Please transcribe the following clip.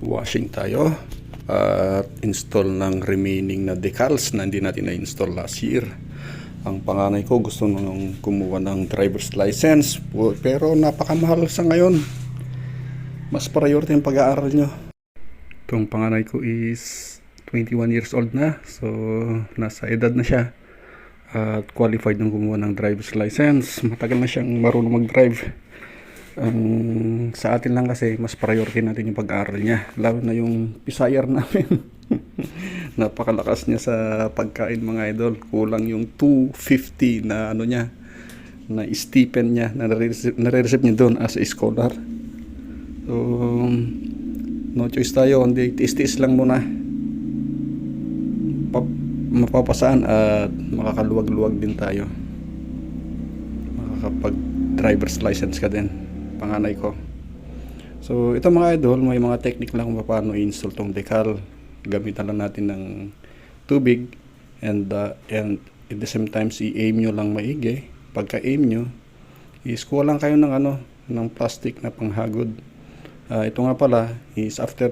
Washing tayo at install ng remaining na decals na hindi natin na-install last year. Ang panganay ko gusto nang kumuha ng driver's license, pero napakamahal sa ngayon. Mas priority yung pag-aaral nyo. Itong panganay ko is 21 years old na, so nasa edad na siya at qualified nang kumuha ng driver's license. Matagal na siyang marunong mag-drive. Sa atin lang kasi mas priority natin yung pag-aaral niya, lalo na yung Pisayar namin. Napakalakas niya sa pagkain, mga idol. Kulang yung 250 na ano niya, na stipend niya na nare-receive niya doon as a scholar. So no choice tayo, hindi tiis-tiis lang muna. Mapapasaan at makakaluwag-luwag din tayo, makakapag driver's license ka din, panganay ko. So ito mga idol, may mga technique lang kung paano i-install tong decal. Gamitan lang natin ng tubig and at the same time i-aim nyo lang maigi. Pagka aim nyo is kuha lang kayo ng ng plastic na panghagod. Ito nga pala is after